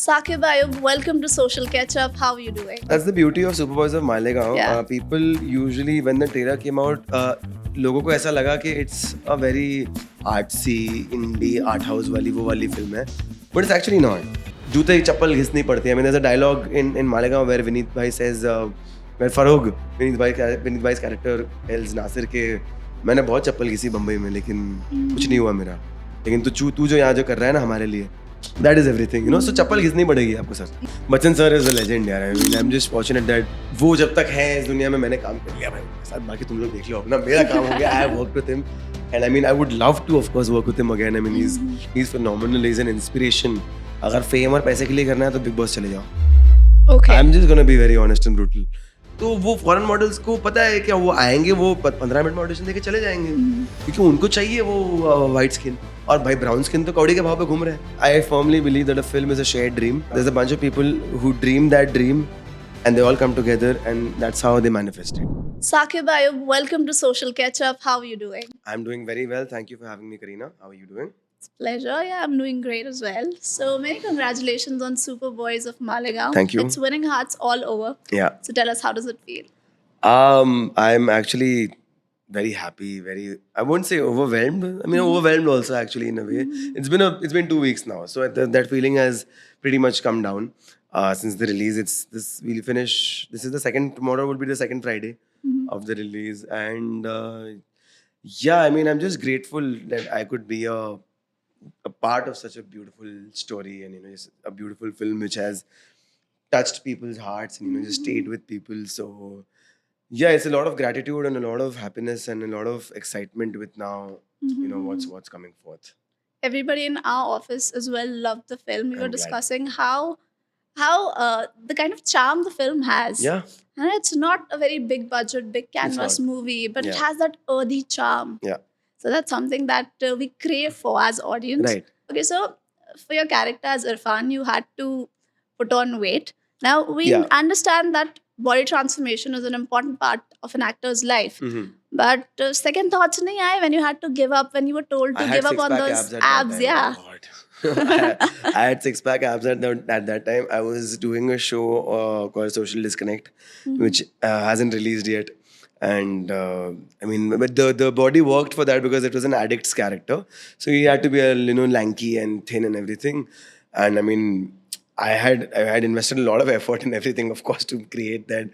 Saqib Ayub, welcome to Social Catch Up. How are you doing? That's the beauty of Superboys of Malegaon. Yeah. People usually, when the trailer came out, लोगों को ऐसा लगा कि it's a very artsy, indie, art house वो वाली film है. But it's actually not. जूते चप्पल घिसनी पड़ती है. I mean, there's a dialogue in Malegaon where Vineet Bhai says, where Farog, Vineet Bhai's character tells Nasir के मैंने बहुत चप्पल घिसी बम्बई में लेकिन कुछ नहीं हुआ मेरा. लेकिन तू जो यहाँ जो कर रहा है ना हमारे लिए, that is everything, you know. So चप्पल घिसनी पड़ेगी आपको sir. Bachchan sir is a legend यार. I mean, I'm just fortunate that वो जब तक है इस दुनिया में मैंने काम कर लिया भाई उनके साथ. बाकी तुम लोग देख लो अपना मेरा काम हो गया. I have worked with him and I mean I would love to of course work with him again. I mean he's phenomenal. He's an inspiration. अगर फेम और पैसे के लिए करना है तो बिग बॉस चले जाओ. Okay. I'm just gonna be very honest and brutal. तो वो फॉरेन मॉडल्स को पता है क्या वो आएंगे वो 15 मिनट में ऑडिशन देके चले जाएंगे क्योंकि उनको चाहिए वो वाइट स्किन और भाई ब्राउन स्किन तो कौड़ी के भाव पे घूम रहे हैं. I firmly believe that a film is a shared dream. There is a bunch of people who dream that dream and they all come together and that's how they manifest it. Saqib Ayub, welcome to Social Catch Up. How are you doing? I'm doing very well. Thank you for having me, Karina. How are you doing? It's a pleasure. Yeah, I'm doing great as well. So many congratulations on Superboys of Malegaon. Thank you. It's winning hearts all over. Yeah. So tell us, how does it feel? I'm actually very happy, I won't say overwhelmed. I mean overwhelmed also actually in a way. It's been 2 weeks now. So that feeling has pretty much come down since the release. This is the second, tomorrow will be the second Friday of the release. And yeah, I mean I'm just grateful that I could be a part of such a beautiful story and just a beautiful film which has touched people's hearts and just stayed with people. So yeah, it's a lot of gratitude and a lot of happiness and a lot of excitement with now what's coming forth. Everybody in our office as well loved the film. We were I'm glad. discussing how the kind of charm the film has. Yeah, And it's not a very big budget, big canvas not. movie, but it Yeah. has that earthy charm. yeah, So that's something that we crave for as audience. right. Okay, so for your character as Irfan, you had to put on weight. Now we Yeah. understand that body transformation is an important part of an actor's life. But second thoughts nahi aaye when you had to give up, when you were told to I had give up on six-pack those abs at that abs. time. Yeah. Oh, God. I had 6-pack abs at that time. I was doing a show called Social Disconnect, which hasn't released yet. And I mean, but the body worked for that because it was an addict's character. So he had to be lanky and thin and everything. And I mean, I had invested a lot of effort and everything, of course, to create that.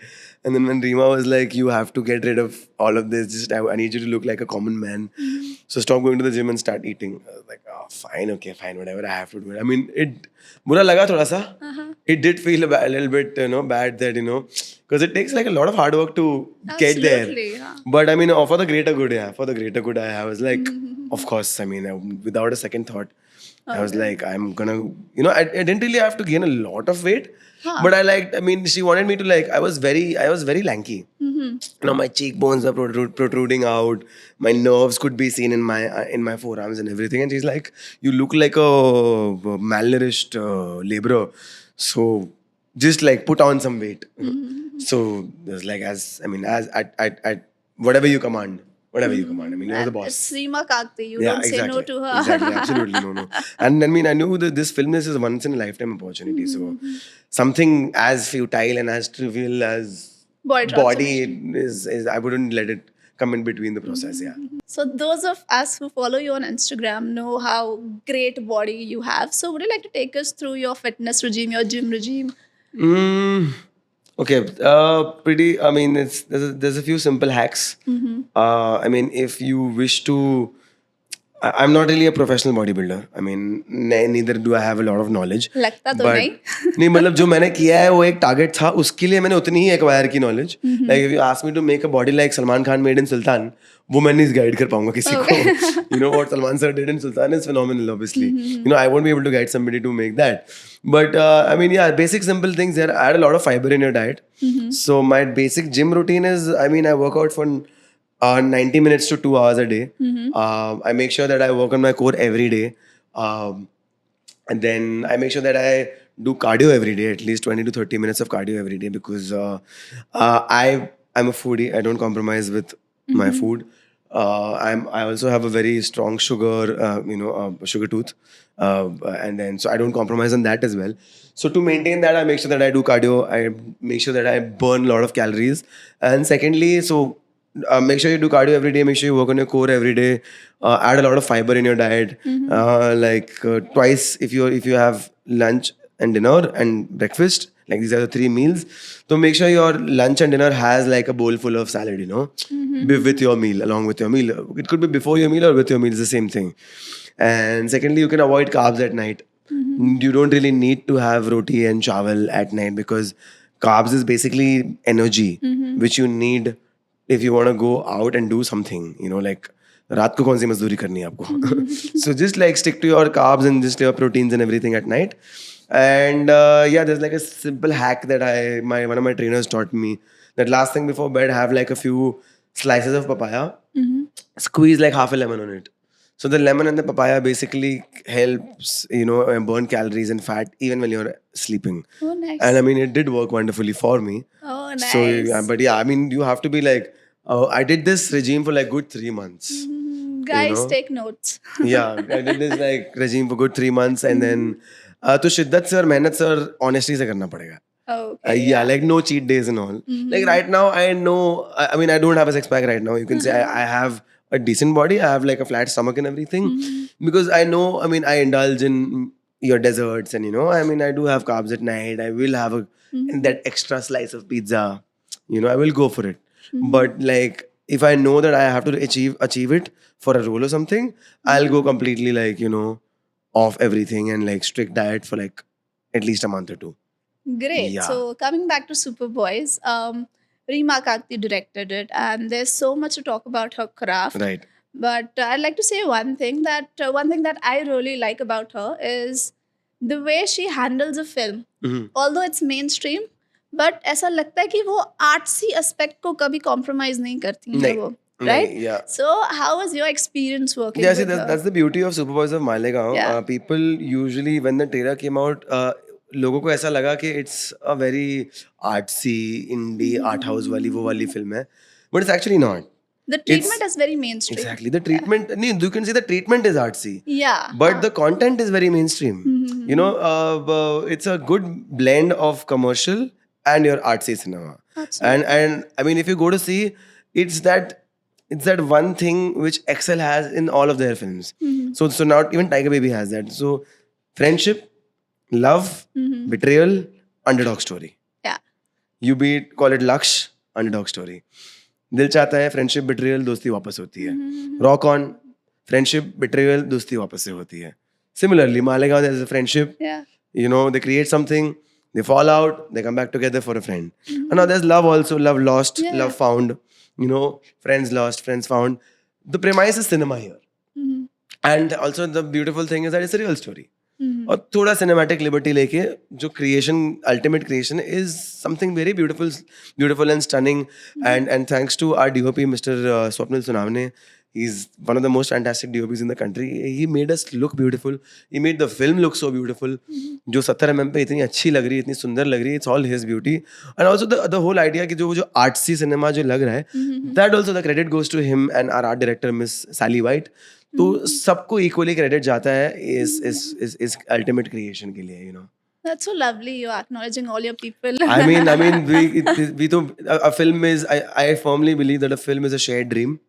And then when Reema was like, "You have to get rid of all of this. Just I need you to look like a common man. So stop going to the gym and start eating." I was like, "Oh, fine, okay, fine, whatever. I have to do it." I mean, it बुरा लगा थोड़ा सा. It did feel a little bit bad that because it takes like a lot of hard work to get there. Absolutely, yeah. But I mean, for the greater good, yeah. For the greater good, I was like, of course. I mean, without a second thought, I was like, I'm gonna, I didn't really have to gain a lot of weight, but I mean, she wanted me to I was very lanky. My cheekbones were protruding out. My nerves could be seen in my forearms and everything. And she's like, you look like a malnourished laborer. So just put on some weight. So there's as at whatever you command. Whatever you command. I mean, you're the boss. It's Reema Kakti. You Yeah, don't say no exactly. to her. Exactly, absolutely no. And I mean, I knew that this film is a once in a lifetime opportunity. So something as futile and as trivial as Body is I wouldn't let it come in between the process. Yeah. So those of us who follow you on Instagram know how great body you have. So would you like to take us through your fitness regime, your gym regime? Okay. Pretty. I mean, there's a few simple hacks. I mean, if you wish to. I'm not really a professional bodybuilder. I mean, neither do I have a lot of knowledge. लगता तो But- नहीं. नहीं मतलब जो मैंने किया है वो एक टारगेट था उसके लिए मैंने उतनी ही एक्वायर की knowledge. Like if you ask me to make a body like Salman Khan made in Sultan, वो मैं नहीं गाइड कर पाऊंगा किसी को. You know what Salman sir did in Sultan is phenomenal, obviously. I won't be able to guide somebody to make that. But I mean, yeah, basic simple things there. Add a lot of fiber in your diet. So my basic gym routine is, I mean, I work out for 90 minutes to 2 hours a day. I make sure that I work on my core every day. And then I make sure that I do cardio every day, at least 20 to 30 minutes of cardio every day because I'm a foodie. I don't compromise with my food. I also have a very strong sugar, sugar tooth, and then so I don't compromise on that as well. So to maintain that, I make sure that I do cardio. I make sure that I burn a lot of calories, and secondly, so make sure you do cardio every day. Make sure you work on your core every day. Add a lot of fiber in your diet, twice if you have lunch and dinner and breakfast. Like these are the three meals. So make sure your lunch and dinner has like a bowl full of salad, with your meal, along with your meal. It could be before your meal or with your meal, it's the same thing. And secondly, you can avoid carbs at night. You don't really need to have roti and chawal at night because carbs is basically energy which you need if you want to go out and do something, like रात को कौन सी मजदूरी करनी है आपको. So just like stick to your carbs and just your proteins and everything at night. And yeah, there's like a simple hack that one of my trainers taught me, that last thing before bed, have like a few slices of papaya, squeeze like half a lemon on it. So the lemon and the papaya basically helps, burn calories and fat even when you're sleeping. Oh, nice. And I mean, it did work wonderfully for me. Oh, nice. So, but yeah, I mean, you have to be like, I did this regime for like good 3 months. Guys, take notes. Yeah, I did this like regime for good 3 months, and then तो शिद्दत से और मेहनत से और honesty से करना पड़ेगा. Okay. Yeah, like no cheat days and all. Like right now, I know. I mean, I don't have a six pack right now. You can say I have a decent body. I have like a flat stomach and everything, because I know. I mean, I indulge in your desserts, and I mean, I do have carbs at night. I will have and that extra slice of pizza. I will go for it. But like, if I know that I have to achieve it for a role or something, I'll go completely like off everything and like strict diet for like at least a month or two. Great. Yeah. So coming back to Superboys, Reema Kakti directed it, and there's so much to talk about her craft. Right. But I'd like to say one thing that I really like about her is the way she handles a film. Although it's mainstream, but ऐसा लगता है कि वो आर्ट्सी aspect को कभी compromise नहीं करती हैं नहीं, वो. Right? Yeah. So how was your experience working Yeah, see, with her? that's the beauty of Superboys of Malegaon. Yeah. People usually, when the trailer came out, लोगों को ऐसा लगा कि it's a very artsy, indie, art house वो वाली film है. But it's actually not. The treatment is very mainstream. Exactly. The treatment, you can say the treatment is artsy. Yeah. But the content is very mainstream. It's a good blend of commercial and your artsy cinema. Absolutely. And I mean, if you go to see, it's that one thing which Excel has in all of their films. So not even Tiger Baby has that. So friendship, love, betrayal, underdog story. Yeah. You call it Laksh, underdog story. दिल चाहता है, friendship betrayal, दोस्ती वापस होती है. Rock on, friendship betrayal, दोस्ती वापस से होती है. Similarly, Malegaon, there is a friendship. Yeah. They create something, they fall out, they come back together for a friend. And now there's love also, love lost, Yeah. love found. Friends lost, friends found. The premise is cinema here. And also the beautiful thing is that it's a real story. और थोड़ा cinematic liberty लेके जो creation, ultimate creation is something very beautiful and stunning. And thanks to our DOP mister Swapnil Sunawane. He is one of the most fantastic DOPs in the country. He made us look beautiful. He made the film look so beautiful. जो 70 mm पे इतनी अच्छी लग रही है, इतनी सुंदर लग रही है, it's all his beauty. And also the whole idea कि जो artsy cinema जो लग रहा है, that also the credit goes to him and our art director Miss Sally White. तो सबको equally credit जाता है इस ultimate creation के लिए, That's so lovely. You're acknowledging all your people. I mean, we तो a film is. I firmly believe that a film is a shared dream.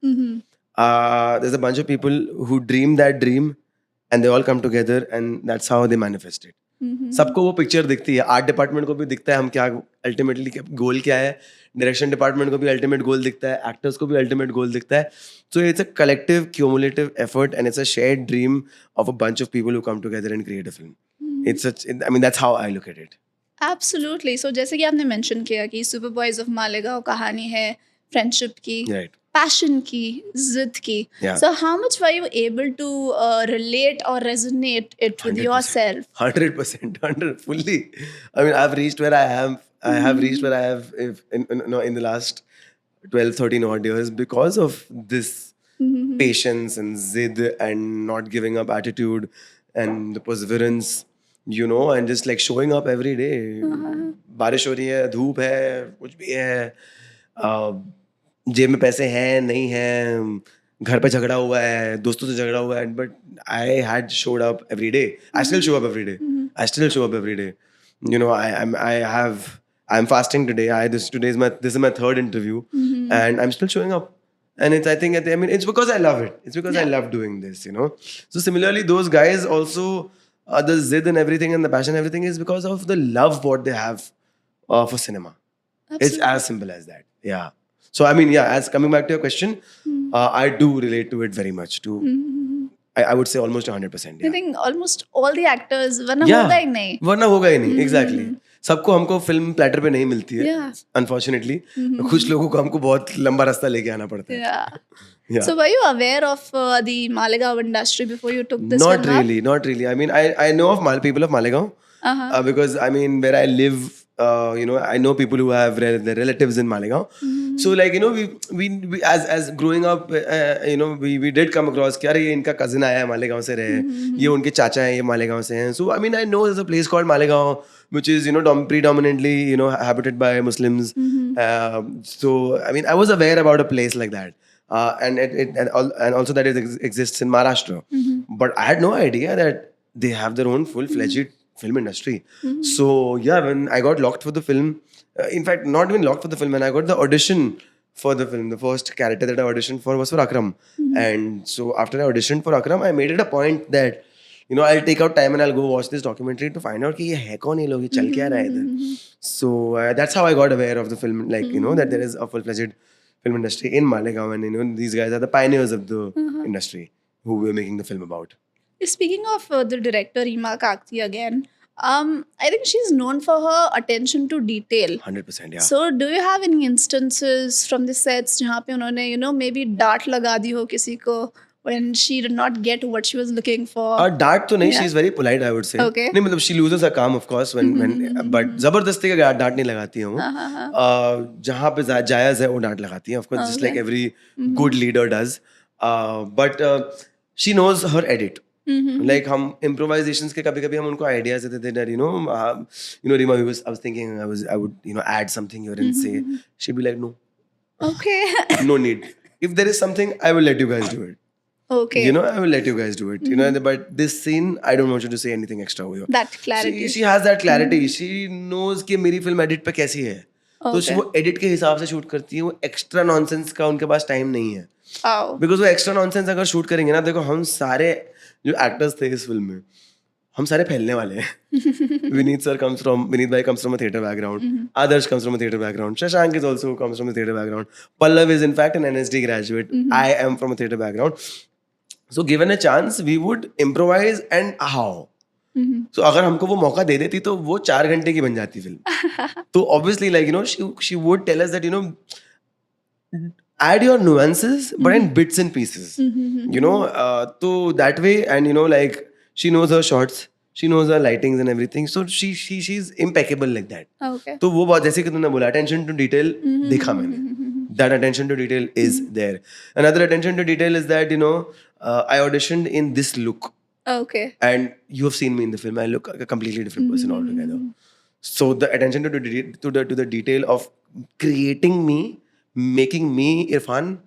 There's a bunch of people who dream that dream, and they all come together, and that's how they manifest it. सबको वो picture दिखती है. Art department को भी दिखता है हम क्या अल्टीमेटली गोल क्या है. डायरेक्शन डिपार्टमेंट को भी अल्टीमेट गोल दिखता है. एक्टर्स को भी अल्टीमेट गोल दिखता है. So it's a collective, cumulative effort, and it's a shared dream of a bunch of people who come together and create a film. That's how I look at it. Absolutely. So जैसे कि आपने mention किया कि super boys of Malegaon कहानी है friendship की, Right. passion की, जिद की. Yeah. So how much were you able to relate or resonate it with 100%. yourself? 100%, fully. I mean, I've reached where I am. I have reached where I have in the last 12, 13 odd years because of this patience and zid and not giving up attitude and the perseverance, and just like showing up every day. बारिश हो रही है, धूप है, कुछ भी है, जेब में पैसे हैं नहीं हैं, घर पे झगड़ा हुआ है, दोस्तों से झगड़ा हुआ है, but I had showed up every day. I still show up every day. I still show up every day. You know, I'm fasting today. This is my third interview, and I'm still showing up. And it's, I mean, it's because I love it. It's because I love doing this, you know. So similarly, those guys also, the zid and everything and the passion and everything is because of the love what they have for cinema. It's as simple as that. Yeah. So I mean, yeah. As coming back to your question, I do relate to it very much. I would say almost 100%. I Yeah. think almost all the actors वरना Yeah. होगा ही नहीं. वरना होगा ही नहीं. Exactly. सबको हमको film platter पे नहीं मिलती है. Yeah. Unfortunately, कुछ लोगों को हमको बहुत लंबा रास्ता लेके आना पड़ता है. Yeah. Yeah. So were you aware of the Malegaon industry before you took this Not film up? really, not really. I mean, I know of people of Malegaon because I mean, where I live, you know, I know people who have their relatives in Malegaon. So like, you know, we as growing up, you know, we did come across कि अरे ये इनका cousin आया है मालेगांव से रहे, ये उनके चाचा हैं, ये मालेगांव से हैं. So I mean, I know there's a place called Malegaon, which is, you know, predominantly, you know, habited by Muslims. So I mean, I was aware about a place like that. And also that it exists in Maharashtra. But I had no idea that they have their own full-fledged film industry. So yeah, when I got locked for the film, in fact, not even locked for the film, when I got the audition for the film, the first character that I auditioned for was for Akram. And so after I auditioned for Akram, I made it a point that, you know, I'll take out time and I'll go watch this documentary to find out कि ये है कौन ये लोग, ये चल क्या रहा है इधर. So that's how I got aware of the film, like, you know, that there is a full-fledged film industry in Malegaon, and you know, these guys are the pioneers of the industry who we're making the film about. Speaking of the director Reema Kakti again, I think she's known for her attention to detail. 100%, yeah. So do you have any instances from the sets जहाँ पे उन्होंने, you know, maybe डांट लगा दी हो किसी को when she did not get what she was looking for? डांट तो नहीं, she's very polite, I would say. Okay. नहीं मतलब she loses her calm, of course, when but जबरदस्ती का डांट नहीं लगाती है वो. जहाँ पे जायज़ है वो डांट लगाती है, of course, just like every good leader does. But she knows her edit. Like हम improvisations के कभी-कभी हम उनको ideas देते थे that, you know, Reema, I was thinking I would, you know, add something here and say. She'd be like, no. Okay. No need. If there is something, I will let you guys do it. Okay. You know, I will let you guys do it. You know, but this scene, I don't want you to say anything extra over here. That clarity. She has that clarity. She knows कि मेरी film edit पे कैसी है. तो वो edit के हिसाब से शूट करती है. वो एक्स्ट्रा नॉनसेंस का उनके पास टाइम नहीं है. बिकॉज वो एक्स्ट्रा नॉनसेंस अगर शूट करेंगे ना, देखो हम सारे जो एक्टर्स थे इस फिल्म में, हम सारे फैलने वाले हैं. विनीत भाई comes from a theatre background. Adarsh comes from a theatre background. Shashank is also comes from a theatre background. Pallav is in fact an NSD graduate. I am from a theatre background. So given a chance, we would improvise and how. So अगर हमको वो मौका दे देती तो वो 4 घंटे की बन जाती फिल्म. तो obviously, like, you know, she would tell us that, you know, add your nuances but in bits and pieces. You know, so that way, and you know, like, she knows her shots, she knows her lightings and everything, so she's impeccable like that. Okay. तो वो बहुत, जैसे कि तुमने बोला, attention to detail देखा मैंने. That attention to detail is there. Another attention to detail is that, you know, I auditioned in this look. Okay. And you have seen me in the film. I look like a completely different person altogether. So the attention to the detail of creating me, making me Irfan,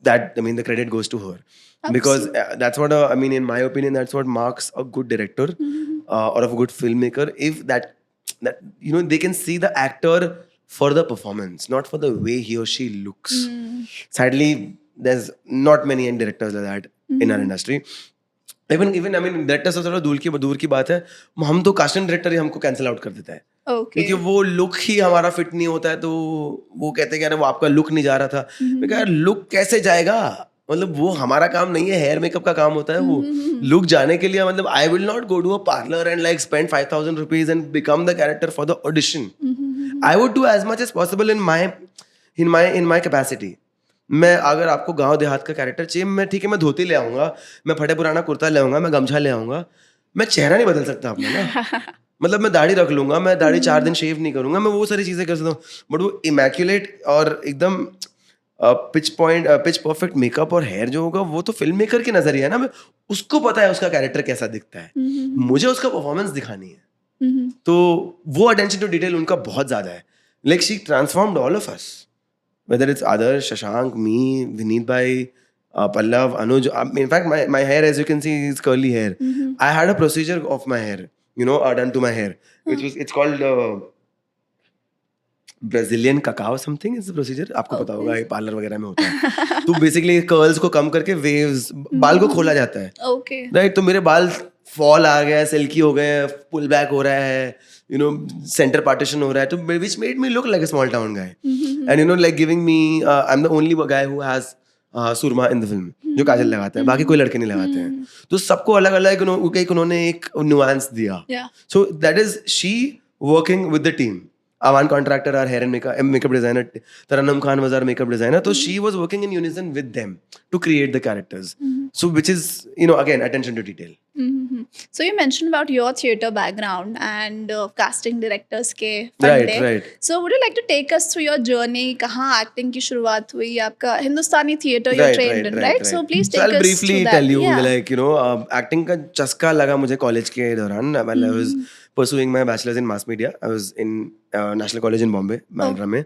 that, I mean, the credit goes to her. Because that's what, I mean, in my opinion, that's what marks a good director or a good filmmaker. If that, you know, they can see the actor for the performance, not for the way he or she looks. Sadly, there's not many directors like that in our industry. Even I mean, director से थोड़ा दूर की बात है, हम तो casting director ही हमको cancel out कर देता है. क्योंकि वो लुक ही हमारा फिट नहीं होता है, तो वो कहते हैं कि वो आपका लुक नहीं जा रहा था. मैं कहा, लुक कैसे जाएगा, मतलब वो हमारा काम नहीं है, हेयर मेकअप का काम होता है. वो लुक जाने के लिए, मतलब I will not go to a parlour and like spend 5,000 rupees and become the character for the audition. I would do as much as possible in my capacity. मैं अगर आपको गांव देहात का कैरेक्टर चाहिए, मैं ठीक है, मैं धोती ले आऊंगा, मैं फटे पुराना कुर्ता ले आऊंगा, मैं गमछा ले आऊंगा. मैं चेहरा नहीं बदल सकता अपना ना. मतलब मैं दाढ़ी रख लूंगा, मैं दाढ़ी 4 दिन शेव नहीं करूंगा, मैं वो सारी चीजें कर सकता हूँ. बट वो इमैक्युलेट और एकदम पिच परफेक्ट मेकअप और हेयर जो होगा, वो तो फिल्म मेकर की नजरिया है ना. मैं उसको पता है उसका कैरेक्टर कैसा दिखता है, मुझे उसका परफॉर्मेंस दिखानी है. तो वो अटेंशन टू डिटेल उनका बहुत ज्यादा है. Like she transformed all of us, whether it's Adarsh, Shashank, me, Vineet bhai, Pallav, Anuj. In fact, my hair, as you can see, is curly hair. I had a procedure of my hair, done to my hair. It's called Brazilian cacao something is the procedure. आपको पता होगा, ये parlour वगैरह में होता है. तो basically curls को कम करके वेव्स, बाल को खोला जाता है. Okay. राइट, तो मेरे बाल फॉल आ गया, सिल्की हो गए, पुल बैक हो रहा है, सेंटर पार्टीशन हो रहा है, तो which made me look like a small town guy. And like giving me, I'm the only guy who has सुरमा इन द फिल्म, जो काजल लगाता है, बाकी कोई लड़के नहीं लगाते हैं. तो सबको अलग अलग उन्होंने एक नुआंस दिया. So that is she working with the team. Avan contractor, our hair and makeup designer. Taranum Khan was our makeup designer. So she was working in unison with them to create the characters. So which is, again, attention to detail. So you mentioned about your theatre background and casting directors के फंडे. Right. So would you like to take us through your journey? कहाँ acting की शुरुआत हुई? आपका हिंदुस्तानी theatre you're trained in, right? So please take us I'll briefly through that. tell you, Yeah. like, acting का चस्का लगा मुझे college के दौरान. While I was pursuing my bachelor's in mass media. I was in National College in Bombay, Bandra में.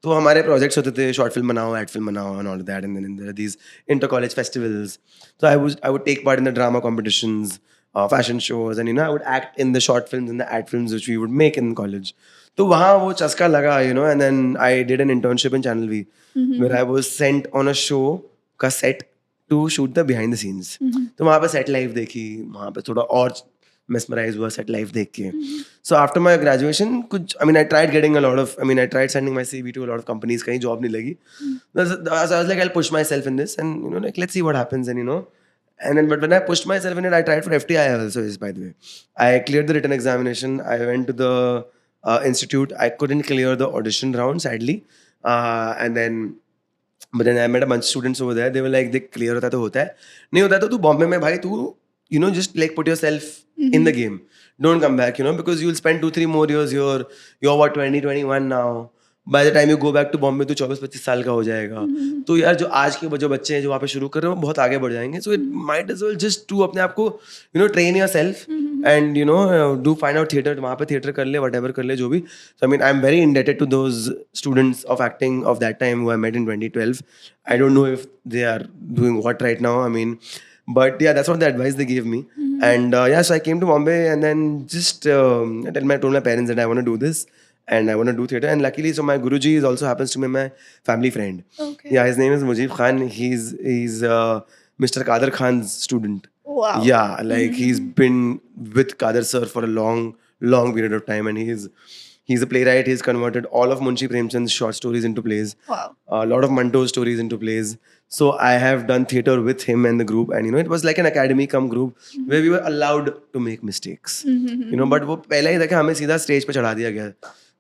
तो हमारे projects होते थे, short film बनाओ, ad film बनाओ, and all of that. And then there are these inter-college festivals. So I would take part in the drama competitions, fashion shows, and I would act in the short films and the ad films which we would make in college. तो वहाँ वो चस्का लगा, and then I did an internship in Channel V, where I was sent on a show का set to shoot the behind the scenes. तो वहाँ पे set life देखी, वहाँ पे थोड़ा और mesmerized हुआ set life देख के. So after my graduation, I tried getting I tried sending my CV to a lot of companies, कहीं job नहीं लगी. So I was like, I'll push myself in this, and like let's see what happens, and then but when I pushed myself in it, I tried for FTI also, by the way. I cleared the written examination. I went to the institute. I couldn't clear the audition round, sadly, but then I met a bunch of students over there. They were like, "They clear होता तो होता है, नहीं होता तो तू बॉम्बे में भाई तू just like put yourself in the game. Don't come back, because you'll spend 2-3 more years here. You're what, 20-21 now. By the time you go back to Bombay, तो 24-25 साल का हो जाएगा. तो यार जो आज के जो बच्चे हैं जो वहाँ पे शुरू कर रहे हो बहुत आगे बढ़ जाएंगे. So it might as well just to अपने आप को train yourself and do find out theatre. वहाँ पे theatre कर ले, whatever कर ले जो भी. So I'm very indebted to those students of acting of that time who I met in 2012. I don't know if they are doing what right now. But yeah, that's what the advice they gave me. And so I came to Bombay and then just told my parents that I want to do this and I want to do theatre. And luckily, so my Guruji also happens to be my family friend. Okay. Yeah, his name is Mujib Khan. He's Mr. Kader Khan's student. Wow. Yeah, like he's been with Kader sir for a long period of time, and he's a playwright. He's converted all of Munshi Premchand's short stories into plays. Wow. A lot of Manto's stories into plays. So I have done theatre with him and the group, and it was like an academy come group where we were allowed to make mistakes. But वो पहले ही देखा हमें सीधा stage पे चढ़ा दिया गया.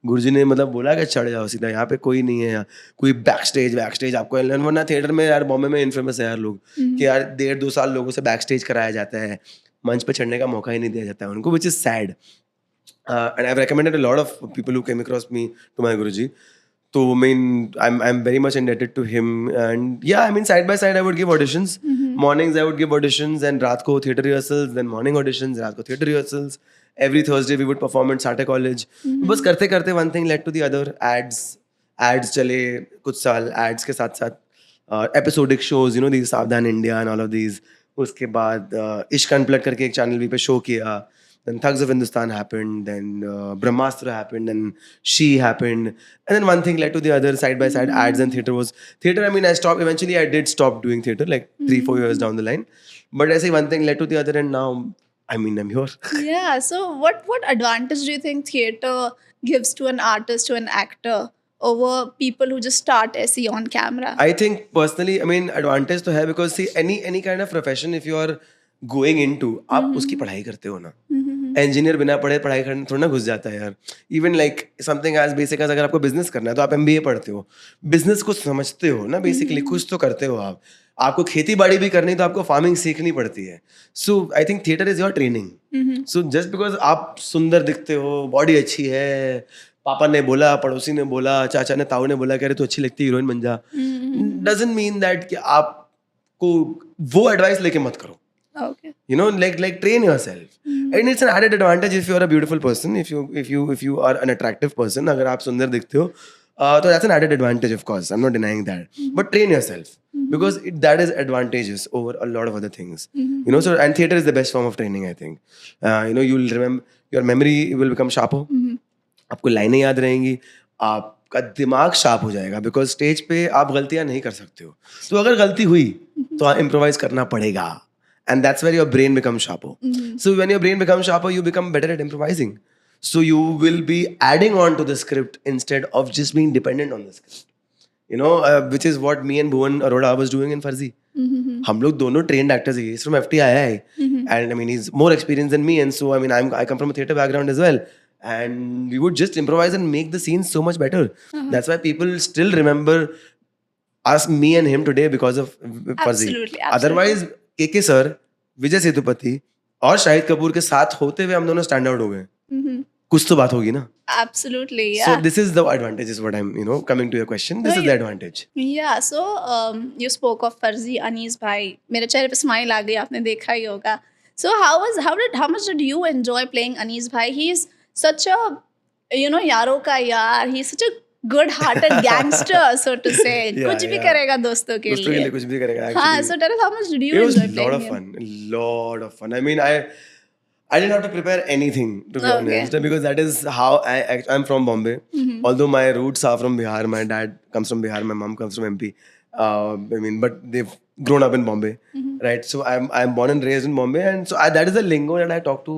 गुरुजी ने बोला कि चढ़ जाओ सीधा, यहाँ पे कोई नहीं है, यहाँ कोई बैक स्टेज आपको. वरना थिएटर में यार बॉम्बे में इन्फेमस है यार लोग कि यार 1.5-2 साल लोगों से बैक स्टेज कराया जाता है, मंच पे चढ़ने का मौका ही नहीं दिया जाता है उनको, which is sad. And I've recommended a lot of people who came across me to my Guruji. So I'm very much indebted to him. And yeah, side by side I would give auditions. Mornings I would give auditions, and रात को theatre rehearsals, then morning auditions, रात को theatre rehearsals. Every Thursday we would perform at Sarte College. बस करते करते one thing led to the other. Ads चले कुछ साल, ads के साथ साथ episodic shows, these Savdhan India and all of these. उसके बाद Ishq Unplugged करके एक channel V पे show किया. Then Thugs of Hindustan happened, then Brahmastra happened, then She happened, and then one thing led to the other, side by side. Ads and theatre was theatre. I stopped. Eventually, I did stop doing theatre, like 3-4 years down the line. But I say one thing led to the other, and now, I'm here. Yeah. So, what advantage do you think theatre gives to an artist, to an actor, over people who just start SE on camera? I think personally, advantage तो है, because see, any kind of profession, if you are going into, आप उसकी पढ़ाई करते हो ना. Engineer बिना पढ़े पढ़ाई करने थोड़ा ना घुस जाता है यार. Even like something as basic as अगर आपको बिजनेस करना है तो आप MBA पढ़ते हो, बिजनेस को समझते हो ना, बेसिकली कुछ तो करते हो आप. आपको खेती बाड़ी भी करनी तो आपको फार्मिंग सीखनी पड़ती है. So I think theatre is your training. So just because आप सुंदर दिखते हो, बॉडी अच्छी है, पापा ने बोला, पड़ोसी ने बोला, चाचा ने ताऊ ने बोला कि अरे तो अच्छी लगती है, हीरोइन बन जा, डजंट मीन दैट कि आपको वो एडवाइस लेके मत करो. Okay. Like train yourself. And it's an added advantage if you're a beautiful person, if you are an attractive person. अगर आप सुंदर दिखते हो, So that's an added advantage, of course. I'm not denying that. But train yourself because that is advantageous over a lot of other things. You know, so and theater is the best form of training, I think. You know, you'll remember, your memory will become sharper. आपको लाइनें याद रहेंगी, आपका दिमाग sharp हो जाएगा because stage पे आप गलतियां नहीं कर सकते हो. तो अगर गलती हुई तो इम्प्रोवाइज करना पड़ेगा. And that's where your brain becomes sharper. So when your brain becomes sharper, you become better at improvising. So you will be adding on to the script instead of just being dependent on the script. You know, which is what me and Bhuvan Arora was doing in Farzi. हम लोग दोनों trained actors हैं. He's from FTII, and I mean he's more experienced than me, and so I mean I come from a theatre background as well. And we would just improvise and make the scenes so much better. That's why people still remember us, me and him today because of Farzi. Absolutely. Otherwise, KK sir, Vijay Sethupathi और शाहिद कपूर के साथ होते हुए हम दोनों stand out हो गए. कुछ तो बात होगी ना. Absolutely, So yeah. this is the advantage, is what I'm, you know, coming to your question. This is the advantage. Yeah, so you spoke of Farzi, Anees bhai. मेरे चेहरे पे स्माइल आ गई, आपने देखा ही होगा. So how much did you enjoy playing Anees bhai? He is such a, you know, यारों का यार. He is such a good-hearted gangster, so to say. कुछ भी करेगा दोस्तों के दोस्तों के लिए. लिए कुछ भी करेगा. हाँ, Actually, so tell us, how much did you it was enjoy a lot playing of him? fun. A lot of fun. I mean, I didn't have to prepare anything, to be Okay. honest, because that is how I'm from Bombay. Although my roots are from Bihar, my dad comes from Bihar, my mom comes from MP. I mean, but they've grown up in Bombay, right? So I'm born and raised in Bombay, and so that is the lingo that I talk to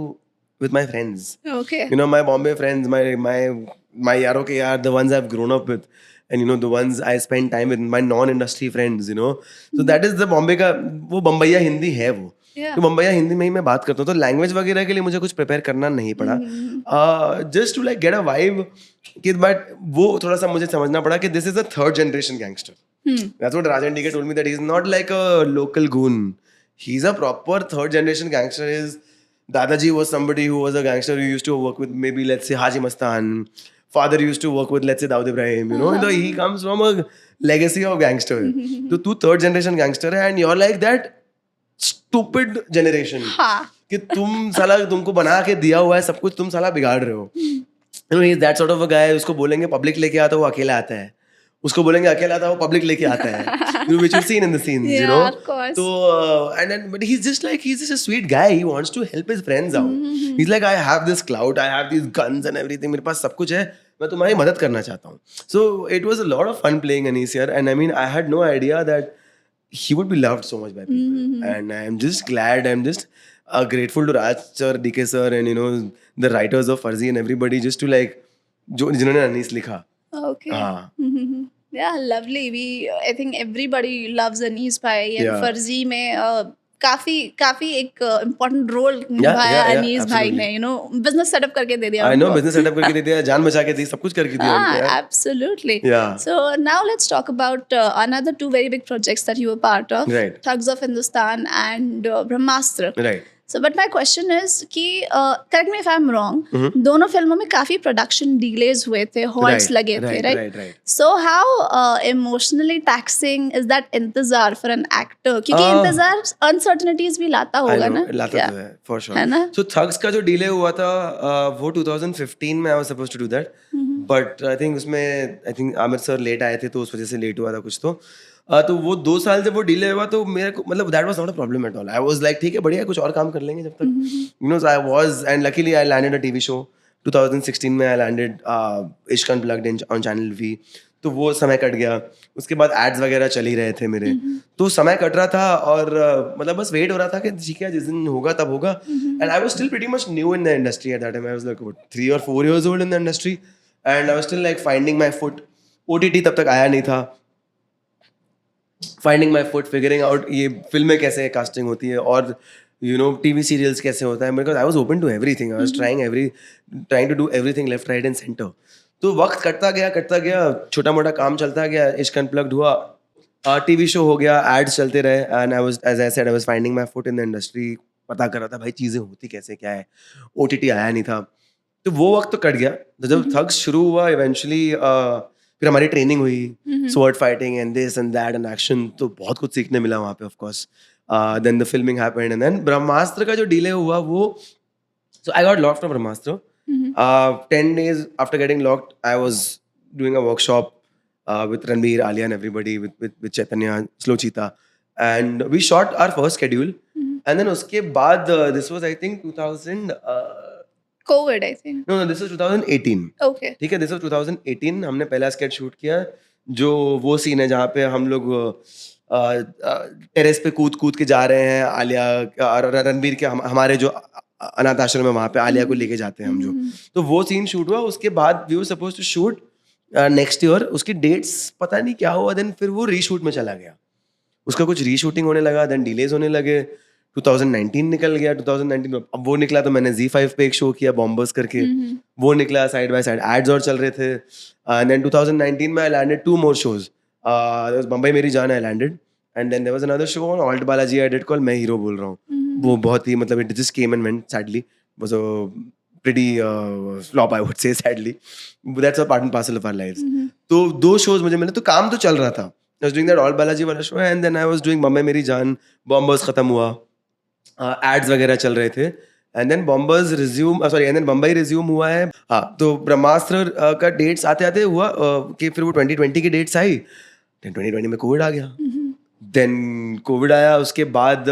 with my friends. Okay. You know, my Bombay friends, my yaro ke yaar, the ones I've grown up with, and you know, the ones I spend time with, my non-industry friends, you know. So that is the Bombay का, वो बम्बैया हिंदी है वो. Yeah. तो बम्बैया हिंदी में ही मैं बात करता हूँ. तो लैंग्वेज वगैरह के लिए मुझे कुछ प्रिपेयर करना नहीं पड़ा. Just to like get a vibe कि, बट वो थोड़ा सा मुझे समझना पड़ा कि this is a third generation gangster. That's what Rajan DK told me, that he's not like a local goon. He's a proper third generation gangster. Dadaji was somebody who was a gangster who used to work with, maybe let's say Haji Mastan. Father used to work with, let's say, Dawood Ibrahim. You know, so he comes from a legacy of gangster. So तू third generation gangster है, and you're like that stupid generation. हाँ. कि तुम साला, तुमको बना के दिया हुआ है सब कुछ, तुम साला बिगाड़ रहे हो. You know, he's that sort of a guy. उसको बोलेंगे पब्लिक लेके आता, वो अकेला आता है. उसको बोलेंगे अकेला आता, वो पब्लिक लेके आता है. You know, which you've seen in the scenes, you Yeah, know. of course. So and then, but he's just a sweet guy. He wants to help his friends out. He's like, I have this clout, I have these guns and everything. मेरे पास सब कुछ है, मैं तुम्हारी मदद करना चाहता हूँ. So it was a lot of fun playing Anees here, and I mean, I had no idea that he would be loved so much by people. And I'm just glad. I'm just grateful to Raj sir, DK sir, and you know, the writers of Farzi and everybody, just to like, जिन्होंने Anees लिखा. Okay. हाँ. Yeah, lovely. I think everybody loves Anees bhai, and Yeah. Farzi में काफी एक important role निभाया yeah, Anees bhai absolutely. ने. You know, business setup करके दे दिया I know, उनको. business setup करके दे दिया, जान बचा के दी, सब कुछ करके दिया उनको यार. Absolutely. Yeah. So now let's talk about another two very big projects that you were part of. Right. Thugs of Hindustan and Brahmastra. Right. So, but my question is कि correct me if I'm wrong, दोनों फिल्मों में काफी production delays हुए थे, halts लगे थे, right? So how emotionally taxing is that इंतजार for an actor? क्योंकि इंतजार uncertainties भी लाता होगा ना? लाता तो है, for sure. है ना? So Thugs का जो delay हुआ था, वो 2015 में I was supposed to do that, but I think उसमें आमिर सर लेट आए थे, तो उस वजह से लेट हुआ था कुछ तो. तो वो 2 साल जब वो डिले हुआ, तो मेरे को मतलब that was not a problem at all. I was like, ठीक है, बढ़िया, कुछ और काम कर लेंगे जब तक. You know, I was, and luckily I landed a TV show 2016 में. आई लैंडेड इश्क अनप्लग्ड ऑन चैनल वी. तो वो समय कट गया. उसके बाद एड्स वगैरह चल ही रहे थे मेरे. तो समय कट रहा था, और मतलब बस वेट हो रहा था कि ठीक है, जिस दिन होगा तब होगा. And I was still pretty much new in the industry at that time. I was like 3 or 4 years old in the industry, and I was still like finding my foot. OTT तब तक आया नहीं था. Finding my foot, figuring out ये फिल्में कैसे casting होती है, और यू नो टीवी सीरियल्स कैसे होता है. Because I was open to everything. I was trying to do everything left, right and centre. तो वक्त कटता गया, छोटा मोटा काम चलता गया. इश्क अनप्लग्ड हुआ, टीवी शो हो गया, एड्स चलते रहे, and I was, as I said, I was finding my foot in the industry. पता कर रहा था भाई चीज़ें होती कैसे, क्या है. OTT आया नहीं था, तो वो वक्त तो कट गया. तो जब थग्स शुरू हुआ इवेंचुअली, फिर हमारी ट्रेनिंग हुई, sword fighting and this and that and action. तो बहुत कुछ सीखने मिला वहाँ पे, of course. Then the filming happened, and then Brahmastra का जो डिले हुआ वो, so I got locked from Brahmastra. 10 days after getting locked, I was doing a workshop with Ranbir, Alia, and everybody, with Chaitanya, Slow Cheetah, and we shot our first schedule. And then uske baad, this was I think 2000. COVID, I think. No, this was 2018. Okay. ठीक है, this was 2018. हमने पहला sketch shoot किया, जो वो scene है जहाँ पे हम लोग टेरेस पे कूद के जा रहे हैं, आलिया और रणबीर के हमारे जो अनाथ आश्रम है वहाँ पे आलिया को लेके जाते हैं हम जो, तो वो सीन शूट हुआ. उसके बाद we were suppose to shoot next year. उसकी डेट्स पता नहीं क्या हुआ, देन फिर वो रीशूट में चला गया. उसका कुछ रीशूटिंग होने लगा, देन डिलेज होने लगे. 2019 निकल गया. 2019 में अब वो निकला तो मैंने Z5 पे एक शो किया बॉम्बर्स करके. वो निकला, साइड बाय साइड एड्स और चल रहे थे. एंड देन 2019 में I landed 2 more shows. There was Bambai Meri Jaan, I landed. And then there was another show on Alt Balaji I did call Main Hero Bol Raha Hoon. वो बहुत ही मतलब it just came and went sadly. Was a pretty flop I would say sadly. But that's a part and parcel of our lives. तो 2 shows मुझे मिले, तो काम तो चल रहा था. I was doing that Alt Balaji वाला show and then I was doing Bambai Meri Jaan. Bombers खत्म हुआ, एड्स वगैरह चल रहे थे. And then bombers resume and then Bambai resume हुआ है. हाँ, तो ब्रह्मास्त्र का डेट्स आते आते हुआ कि फिर वो 2020 की डेट्स आई. देन 2020 में कोविड आ गया. देन कोविड आया, उसके बाद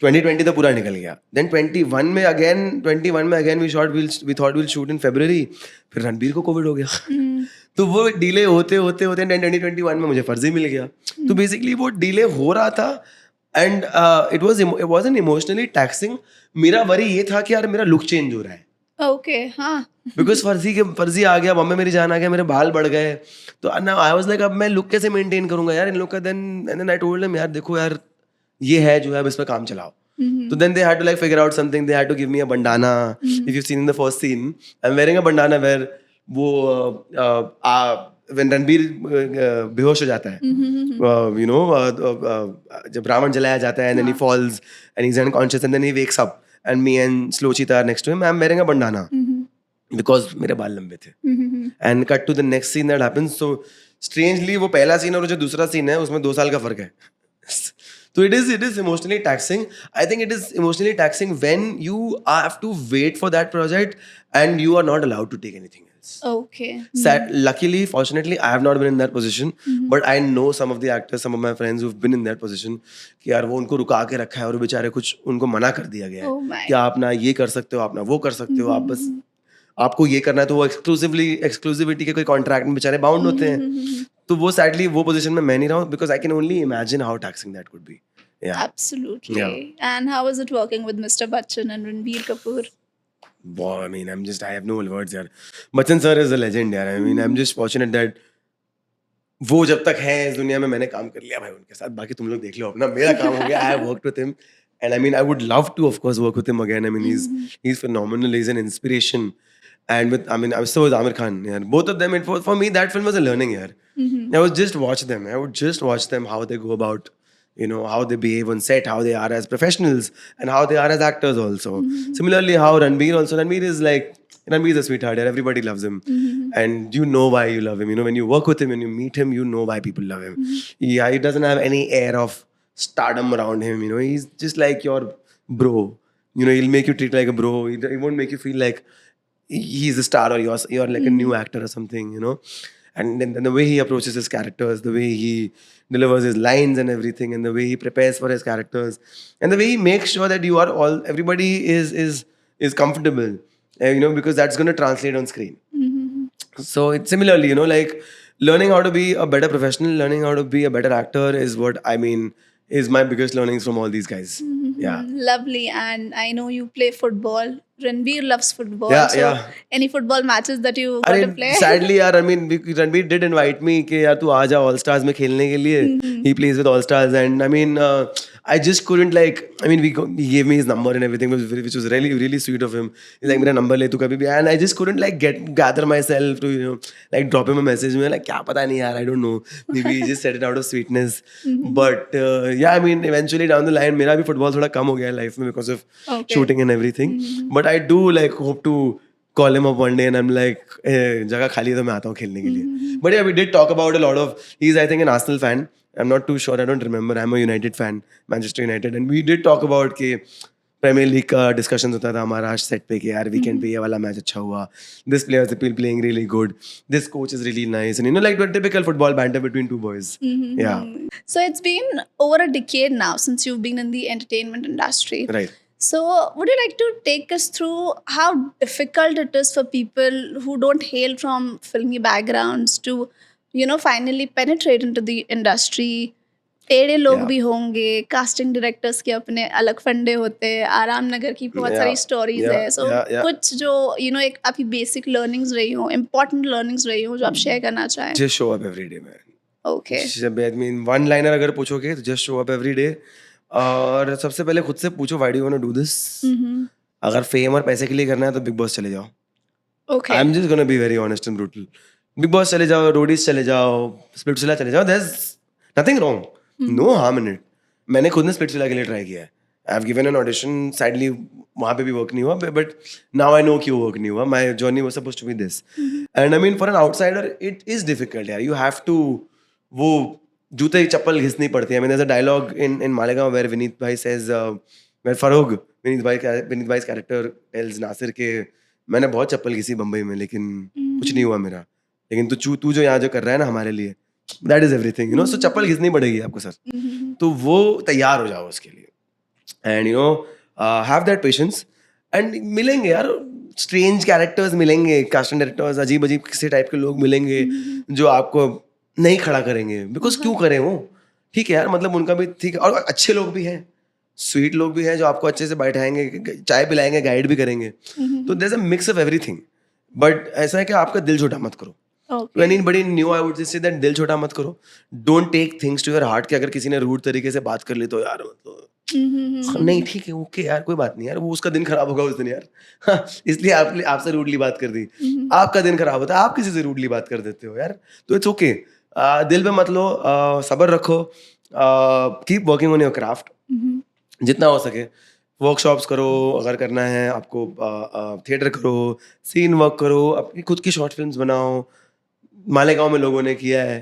2020 तो पूरा निकल गया. देन 21 में again we thought will shoot in February. फिर रणबीर को कोविड हो गया. तो वो डिले होते 2021 में मुझे फर्जी मिल गया. तो बेसिकली वो डिले हो रहा था. And it was an emotionally taxing. मेरा वरी ये था कि यार मेरा लुक चेंज हो रहा है. ओके. हाँ. बिकॉज फर्जी आ गया, बम्बई मेरी जान आ गया, मेरे बाल बढ़ गए. तो आई वाज लाइक अब मैं लुक कैसे मेंटेन करूंगा यार इन लोग का. देन आई टोल्ड देम यार देखो यार ये है जो है, अब इस पे काम चलाओ. तो then they had to like figure out something. They had to give me a bandana. If you've seen in the first scene, I'm wearing a bandana where वो when रणबीर बेहोश हो जाता है, you know, जब रावण जलाया जाता है, and then he falls and he's unconscious and then he wakes up and me and Slow Cheetah are next to him. I'm wearing a bandana because मेरे बाल लंबे थे. And cut to the next scene that happens. So strangely वो पहला scene और जो दूसरा scene है उसमें 2 साल का फर्क है. So it is emotionally taxing. I think it is emotionally taxing when you have to wait for that project and you are not allowed to take anything else. Okay. Luckily, fortunately, I have not been in that position. But I know some of the actors, some of my friends who've been in that position. कि यार वो उनको रुका के रखा है और बेचारे कुछ उनको मना कर दिया गया है कि आप ना ये कर सकते हो, आप ना वो कर सकते हो, आप बस आपको ये करना है. तो वो एक्सक्लूसिविटी के कोई कॉन्ट्रैक्ट में बेचारे बाउंड होते हैं. तो वो सैडली वो पोजीशन में मैं नहीं रहा हूँ because I can only imagine how taxing that could be. Yeah. Absolutely. Yeah. And how was it working with Mr. Bachchan and Ranbir Kapoor? Boy, I mean, I have no words यार. Bachchan sir is a legend यार. I mean, I'm just fortunate that वो जब तक है इस दुनिया में मैंने काम कर लिया भाई उनके साथ. बाकी तुम लोग देख लो अपना, मेरा काम हो गया. I have worked with him and I mean I would love to of course work with him again. I mean he's phenomenal. He's an inspiration. And with so was Amir Khan. Yeah. Both of them, for me that film was a learning year. I would just watch them. How they go about, you know, how they behave on set, how they are as professionals, and how they are as actors also. Similarly, how Ranbir is a sweetheart. Everybody loves him, and you know why you love him. You know, when you work with him, when you meet him, you know why people love him. Yeah, he doesn't have any air of stardom around him. You know, he's just like your bro. You know, he'll make you treat like a bro. He won't make you feel like he's a star or you're like a new actor or something, you know. And then the way he approaches his characters, the way he delivers his lines and everything, and the way he prepares for his characters, and the way he makes sure that everybody is comfortable, you know, because that's going to translate on screen. So it's similarly, you know, like learning how to be a better professional, learning how to be a better actor is what I mean is my biggest learnings from all these guys. Yeah. Lovely. And I know you play football. Ranbir loves football. Yeah, so yeah. Any football matches that you got to play? Sadly, यार, I mean, Ranbir did invite me कि यार तू आ जा All Stars में खेलने के लिए. He plays with All Stars, and I mean, I just couldn't like. I mean, he gave me his number and everything, which was really really sweet of him. He's like मेरा number ले तू कभी भी, and I just couldn't like gather myself to, you know, like drop him a message. मैं like क्या पता नहीं यार, I don't know. Maybe he just said it out of sweetness. But yeah, I mean, eventually down the line, मेरा भी football थोड़ा कम हो गया life में because of shooting and everything. But I do like hope to call him up one day and I'm like, जगह खाली है तो मैं आता हूँ खेलने के लिए. But yeah, we did talk about a lot of. He's I think an Arsenal fan. I'm not too sure. I don't remember. I'm a United fan, Manchester United, and we did talk about कि premiere league का discussion होता था हमारा set पे कि यार weekend पे ये वाला मैच अच्छा हुआ, this player is playing really good, this coach is really nice, and you know like typical football banter between two boys. Yeah, So it's been over a decade now since you've been in the entertainment industry. right. So would you like to take us through how difficult it is for people who don't hail from filmy backgrounds to, finally penetrate into the industry? टेढ़े लोग Yeah. भी होंगे, casting directors के अपने अलग फंडे होते हैं, आराम नगर की बहुत सारी स्टोरीज Yeah. है, सो Yeah. कुछ जो एक आपकी बेसिक लर्निंग्स रही हो, इम्पोर्टेंट लर्निंग्स रही हो जो आप शेयर करना चाहें. Just show up every day, man. Okay. I mean, one liner अगर पूछोगे तो just show up every day. और सबसे पहले खुद से पूछो why do you want to do this? अगर फेम और पैसे के लिए करना है तो बिग बॉस चले जाओ. Okay. I'm just gonna be very honest and brutal. Big boss चले जाओ, रोडीज चले जाओ, स्प्लिट्सविला चले जाओ, there's nothing wrong. No harm in it. मैंने खुद ने स्प्लिट्सविला के लिए ट्राई किया है. I've given an audition, sadly वहाँ पे भी वर्क नहीं हुआ, but now I know क्यों वर्क नहीं हुआ. My journey was supposed to be this. And I mean for an outsider it is difficult यार. You have to वो जूते चप्पल घिसनी पड़ती है. I mean there's a dialogue in Malegaon where Vineet bhai says where Farhog, Vineet bhai's character tells Nasir के मैंने बहुत चप्पल घिसी बम्बई में लेकिन कुछ नहीं हुआ मेरा, लेकिन तू जो यहाँ जो कर रहा है ना हमारे लिए, that is everything, you know. So चप्पल घिसनी पड़ेगी आपको सर, तो वो तैयार हो जाओ उसके लिए. And you know have that patience. And मिलेंगे यार स्ट्रेंज कैरेक्टर्स, मिलेंगे कास्टिंग डायरेक्टर्स, अजीब अजीब किसी टाइप के लोग मिलेंगे जो आपको नहीं खड़ा करेंगे. बिकॉज क्यों करें वो, ठीक है यार, मतलब उनका भी ठीक है. और अच्छे लोग भी हैं, स्वीट लोग भी हैं जो आपको अच्छे से बैठाएंगे, चाय पिलाएंगे, गाइड भी करेंगे. तो there is a mix of everything. But ऐसा है कि आपका दिल छोटा मत करो. Okay. Anybody new I would say that दिल छोटा मत करो. Don't take things to your heart कि अगर किसी ने रूड तरीके से बात कर ली तो यार मतलब नहीं, ठीक है, ओके यार, कोई बात नहीं यार, वो उसका दिन खराब होगा उस दिन यार. हाँ, इसलिए आपसे रूडली बात कर दी, आपका दिन खराब होता है, आप किसी से रूडली बात कर देते हो यार, तो इट्स ओके. दिल पे मत लो, सब्र रखो, keep working on your craft जितना हो सके. वर्कशॉप्स करो, अगर करना है आपको थिएटर करो, सीन वर्क करो, अपनी खुद की शॉर्ट फिल्म्स बनाओ. मालेगांव में लोगों ने किया है.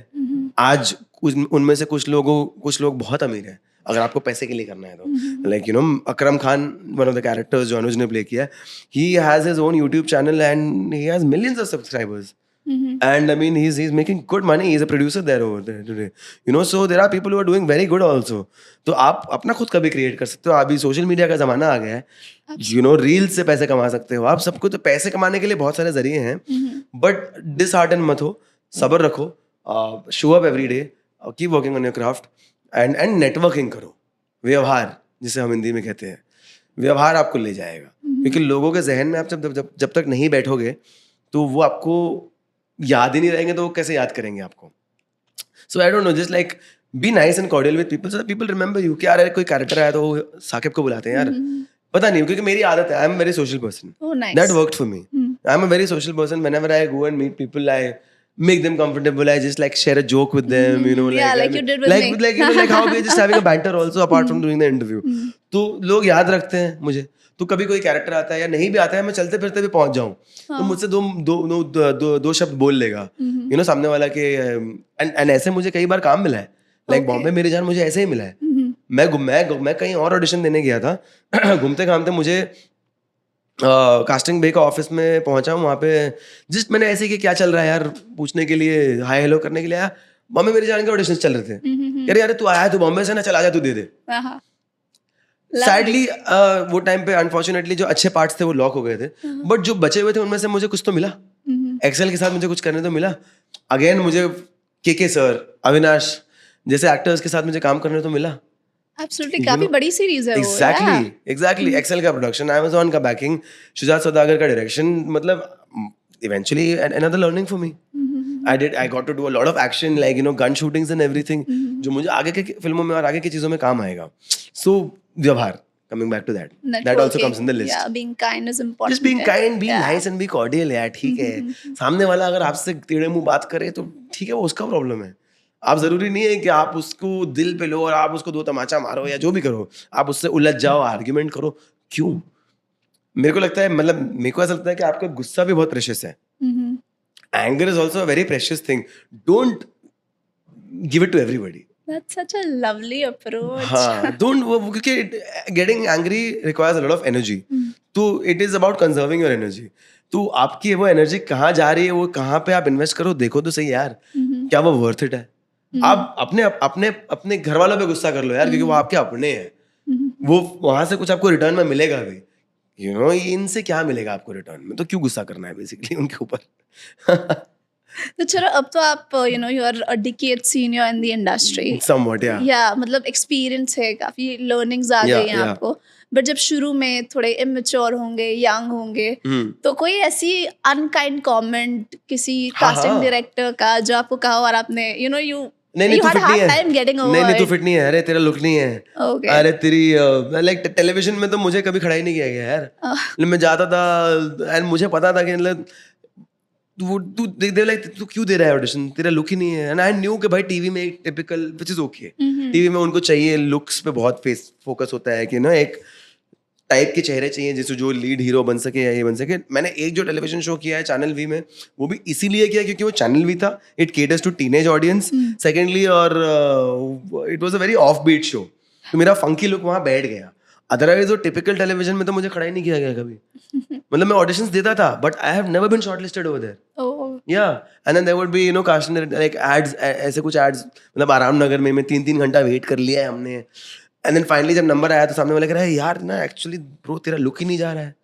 आज उनमें से कुछ लोग बहुत अमीर हैं अगर आपको पैसे के लिए करना है तो. Like you know Akram Khan, one of the characters जो अनुज ने प्ले किया है, he has his own YouTube channel and he has millions of subscribers. And I mean he's making good money. He's a producer there over there today, you know. So there are people who are doing very good also. तो आप अपना खुद का भी create कर सकते हो. अभी सोशल मीडिया का जमाना आ गया है, you know, रील्स से पैसे कमा सकते हो आप. सबको तो पैसे कमाने के लिए बहुत सारे जरिए हैं, बट डिसहार्टन मत हो, सब्र रखो, show up every day, keep working on your craft and networking करो. व्यवहार जिसे हम हिंदी में कहते हैं, व्यवहार आपको ले जाएगा. क्योंकि लोगों के जहन में आप जब तक नहीं बैठोगे तो वो आपको याद ही नहीं रहेंगे, तो वो कैसे याद करेंगे आपको. So I don't know, just like be nice and cordial with people so that people remember you. क्या कोई कैरेक्टर आया तो वो साकिब को बुलाते हैं यार, पता नहीं, क्योंकि मेरी आदत है. I am very social person, that worked for me. I am a very social person. Whenever I go and meet people, I make them comfortable. I just like share a joke with them, you know, like you did with me. Like you know, like how we're just having a banter also apart from doing the interview. तो लोग याद रखते हैं मुझे. तो कभी कोई character आता है या नहीं भी आता है, मैं चलते फिरते भी पहुंच जाऊं तो मुझसे दो शब्द बोल लेगा, यू नो, सामने वाला के. एंड ऐसे मुझे कई बार काम मिला है. लाइक बॉम्बे मेरी जान मुझे ऐसे ही मिला है. मैं कहीं और ऑडिशन देने गया था, घूमते घामते मुझे कास्टिंग बे का ऑफिस में पहुंचा हूँ. वहाँ पे जस्ट मैंने ऐसे कि क्या चल रहा है यार पूछने के लिए, हाय हेलो करने के लिए आया. बॉम्बे मेरी जान के ऑडिशन चल रहे थे. यार यार तू आया है, तू बॉम्बे से ना, चल आजा, तू दे दे. सैडली वो टाइम पे अनफॉर्चुनेटली जो अच्छे पार्ट्स थे वो लॉक हो गए थे, बट जो बचे हुए थे उनमें से मुझे कुछ तो मिला. एक्सेल के साथ मुझे कुछ करने तो मिला. अगेन मुझे के सर, अविनाश जैसे एक्टर्स के साथ मुझे काम करने तो मिला. Absolutely, काफी बड़ी सीरीज है वो. Exactly. एक्सेल का प्रोडक्शन, Amazon का बैकिंग, शुजात सौदागर का डायरेक्शन, मतलब eventually another learning for me. I got to do a lot of action, like you know, gun shootings and everything, जो मुझे आगे के फिल्मों में और आगे की चीजों में काम आएगा. So व्यवहार, coming back to that also comes in the list. Yeah, being kind is important. Just being kind, being nice and be cordial यार, ठीक है. सामने वाला अगर आपसे टेढ़े मुंह बात करे तो ठीक है, वो उसका प्रॉब्लम है. आप जरूरी नहीं है कि आप उसको दिल पे लो और आप उसको दो तमाचा मारो या जो भी करो, आप उससे उलझ जाओ, आर्ग्यूमेंट करो. क्यों? मेरे को लगता है, मतलब मेरे को ऐसा लगता है कि आपका गुस्सा भी बहुत प्रेशियस है. Anger is also a very precious thing. Don't give it to everybody. That's such a lovely approach. हाँ, don't वो क्योंकि getting angry requires a lot of energy. तो it is about conserving your energy. तो आपकी वो energy कहाँ जा रही है, वो कहाँ पे आप इन्वेस्ट करो, देखो तो सही यार, क्या वो वर्थ इट है? आप अपने अपने अपने घर वालों पे गुस्सा कर लो यार, क्योंकि वो आपके अपने हैं, वो वहां से कुछ आपको रिटर्न में मिलेगा भी, यू नो, इनसे क्या मिलेगा आपको रिटर्न में, तो क्यों गुस्सा करना है बेसिकली उनके ऊपर. तो चलो अब तो आप you are a decade senior in the industry. Somewhat, yeah. या मतलब एक्सपीरियंस है, काफी लर्निंग्स आ गई हैं yeah. आपको. बट जब शुरू में थोड़े इमेच्योर होंगे, यंग होंगे, तो कोई ऐसी अनकाइंड कमेंट किसी कास्टिंग हाँ. डायरेक्टर का जो आपको कहा और आपने यू नहीं तू had फिट a नहीं hard है, time getting over नहीं तू it. फिट नहीं है, अरे तेरा लुक नहीं है, Okay. अरे तेरी लाइक टेलीविजन में तो मुझे कभी खड़ा ही नहीं किया गया यार. मतलब मैं जाता था एंड मुझे पता था कि मतलब तू क्यों दे रहा है ऑडिशन, तेरा लुक ही नहीं है. एंड आई न्यू कि भाई टीवी में एक typical which is okay, TV में उनको चाहिए लुक्स पे बहुत फेस फोकस होता है कि ना एक टाइप के चेहरे चाहिए जिससे जो लीड हीरो बन सके या ये बन सके. मैंने एक जो टेलीविजन शो किया है चैनल वी में, वो भी इसीलिए किया क्योंकि वो चैनल वी था, it caters to teenage audience secondly, और it was a very off beat show, तो मेरा फंकी लुक वहाँ बैठ गया. अदरवाइज वो टिपिकल टेलीविजन में तो मुझे खड़ा ही नहीं किया गया कभी. मतलब मैं ऑडिशंस देता था but I have never been shortlisted over there. Oh. Yeah, and then there would be casting like ads, ऐसे कुछ ads, मतलब आराम नगर में 3-3 घंटा वेट कर लिया है हमने, and then finally जब नंबर आया तो सामने वाले कह रहा है यार ना एक्चुअली ब्रो तेरा लुक ही नहीं जा रहा है.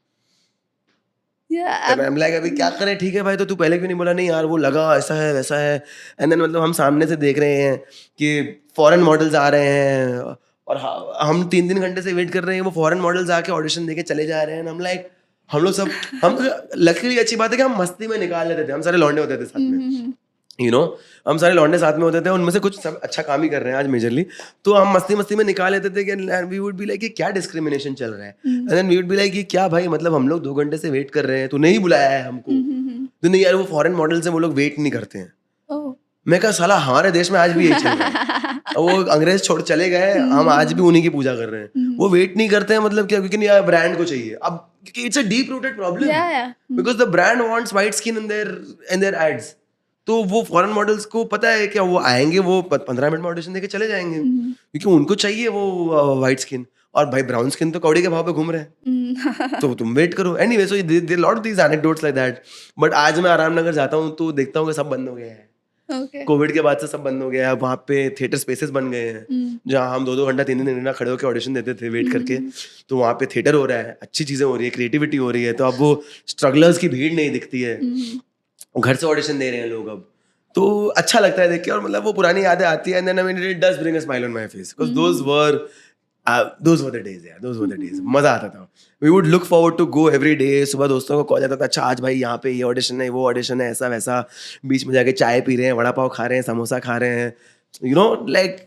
Yeah. I'm like अभी क्या करें, ठीक है भाई, तो तू पहले क्यों नहीं बोला, नहीं यार वो लगा ऐसा है वैसा है. and then मतलब हम सामने से देख रहे हैं कि फॉरेन मॉडल्स आ रहे हैं और हम 3-3 घंटे से वेट कर रहे हैं, वो फॉरेन मॉडल्स आके ऑडिशन देके चले जा रहे हैं. हम लाइक हम लोग सब, हम लकीली अच्छी बात है कि हम मस्ती में निकाल लेते थे, हम सारे लौंडे होते थे साथ में, यू नो, हम सारे लौंडे साथ में होते थे, उनमें से कुछ सब अच्छा काम ही कर रहे हैं आज मेजरली, तो हम मस्ती में निकाल लेते थे कि वी वुड बी लाइक क्या डिस्क्रिमिनेशन चल रहा है, and then we would be like क्या भाई, मतलब हम लोग 2 घंटे से वेट कर रहे हैं, तो नहीं बुलाया है हमको, तो नहीं यार वो फॉरेन मॉडल्स हैं, वो लोग वेट नहीं करते हैं. मैं कहा साला हमारे देश में आज भी यही चल रहा है, वो अंग्रेज छोड़ चले गए, हम आज भी उन्हीं की पूजा कर रहे हैं. वो वेट नहीं करते हैं, मतलब क्या, क्योंकि नहीं ब्रांड को चाहिए अब, क्योंकि it's a deep rooted problem, because the brand wants white skin in their ads. तो वो फॉरेन मॉडल्स को पता है क्या, वो आएंगे, वो 15 मिनट में ऑडिशन देके चले जाएंगे, क्योंकि उनको चाहिए वो वाइट स्किन, और भाई ब्राउन स्किन तो कौड़ी के भाव पे घूम रहे हैं. तो तुम वेट करो. Anyway, so there lot of these anecdotes like that. But आज मैं आराम नगर जाता हूँ तो देखता हूँ कि सब बंद हो गया है. कोविड के बाद से सब बंद हो गया है. वहाँ पे थिएटर स्पेसेस बन गए हैं जहाँ हम 2-2 घंटा 3-3 घंटा खड़े होकर ऑडिशन देते थे वेट करके. तो वहाँ पे थिएटर हो रहा है, अच्छी चीजें हो रही है, क्रिएटिविटी हो रही है, तो अब वो स्ट्रगलर्स की भीड़ नहीं दिखती है, घर से ऑडिशन दे रहे हैं लोग अब. तो अच्छा लगता है देख के, और मतलब वो पुरानी यादें आती है, and then I mean it does bring a smile on my face, because those were the days यार, those were the days. मजा आता था. We would look forward to go every day. सुबह दोस्तों को कॉल आता था, अच्छा आज भाई यहाँ पे ये ऑडिशन है, वो ऑडिशन है, ऐसा वैसा, बीच में जाके चाय पी रहे हैं, वड़ा पाव खा रहे हैं, समोसा खा रहे हैं, यू नो, लाइक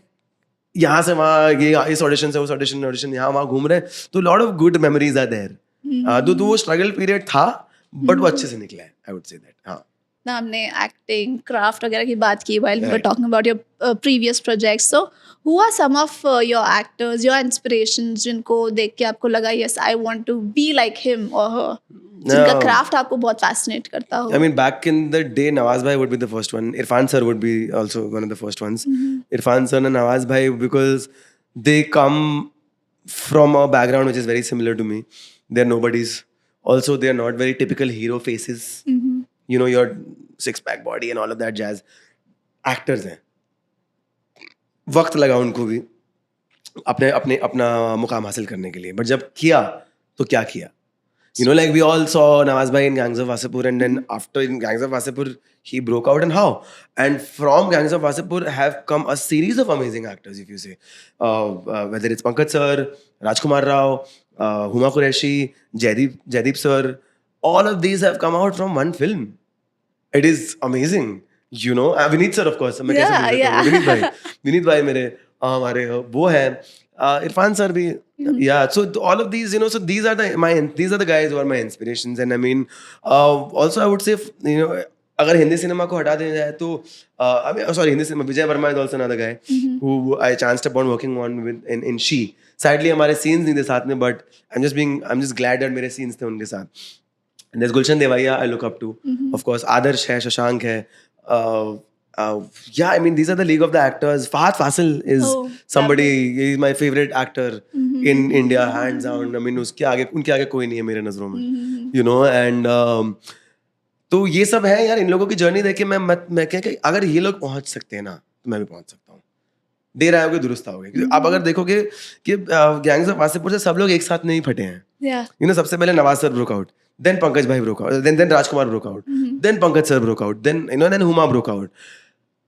यहाँ से वहाँ, ये इस ऑडिशन से उस ऑडिशन यहाँ वहाँ घूम रहे हैं. तो lot of good memories are there. तो वो स्ट्रगल पीरियड था, बट वो अच्छे से निकला है, आई वुड से दैट. हाँ, हमने एक्टिंग, क्राफ्ट वगैरह की बात की while we were talking about your previous projects. So who are some of your actors, your inspirations, जिनको देख के आपको लगा yes I want to be like him or her, जिनका क्राफ्ट आपको बहुत fascinate करता हो? I mean, back in the day, Nawaz Bhai would be the first one. Irfan sir would be also one of the first ones. Irfan sir and Nawaz Bhai, because they come from a background which is very similar to me. They're nobodies. Also, they're not very typical hero faces. You know, your 6-pack body and all of that jazz. Actors हैं. वक्त लगा उनको भी अपना मुकाम हासिल करने के लिए, बट जब किया तो क्या किया. You know, like we all saw Nawaz Bhai in Gangs of Wasseypur, and then after in Gangs of Wasseypur, he broke out, and how? And from Gangs of Wasseypur have come a series of amazing actors, if you say. Whether it's Pankaj sir, Rajkumar Rao, Huma Qureshi, Jaideep sir, all of these have come out from one film. It is amazing. You know, Vineet sir, of course. मैं कैसे भूल सकता हूँ? Vineet Bhai मेरे हमारे वो है. Irfan sir भी, yeah. So all of these, you know, so these are the guys who are my inspirations. And I mean, also I would say, you know, अगर हिंदी सिनेमा को हटा दिया जाए तो I mean, sorry, Hindi cinema, Vijay Verma is also another guy who I chanced upon working on with in She. Sadly हमारे scenes नहीं थे साथ में, but I'm just glad that मेरे scenes थे उनके साथ. And there's Gulshan Devaiya I look up to, of course. Adarsh है, Shashank है. yeah, I mean, these are the league of the actors. Fahad Fasil is Oh, somebody. He's my favorite actor in India, hands down. I mean, उनके आगे कोई नहीं है मेरे नजरों में, you know. And तो ये सब है यार, इन लोगों की जर्नी देख के मैं क्या कि अगर ये लोग पहुंच सकते हैं ना, तो मैं भी पहुंच सकता हूँ। देर आओगे दुरुस्त आओगे। आप अगर देखोगे कि गैंग्स ऑफ वासेपुर से सब लोग एक साथ नहीं फटे हैं। You know, सबसे पहले Nawaz sir broke out, then Pankaj भाई broke out, then Rajkumar broke out, then Pankaj sir broke out, then Huma broke out.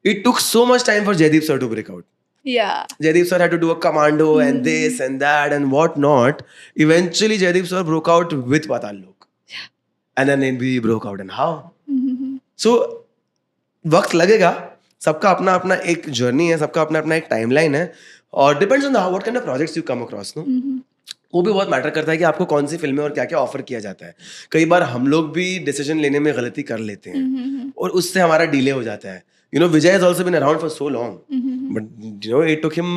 It took so much time for Jaideep sir to break out. Yeah. Jaideep sir had to do a commando and this and that and what not. Eventually Jaideep sir broke out with Patal Lok. And then NB broke out, and how? So वक्त लगेगा, सबका अपना अपना एक journey है, सबका अपना अपना एक टाइमलाइन है, और depends on what kind of projects you come across, no. वो भी बहुत मैटर करता है कि आपको कौन सी फिल्में और क्या क्या ऑफर किया जाता है। कई बार हम लोग भी डिसीजन लेने में गलती कर लेते हैं और उससे हमारा डिले हो जाता है। You know, Vijay has also been around for so long, but you know, it took him.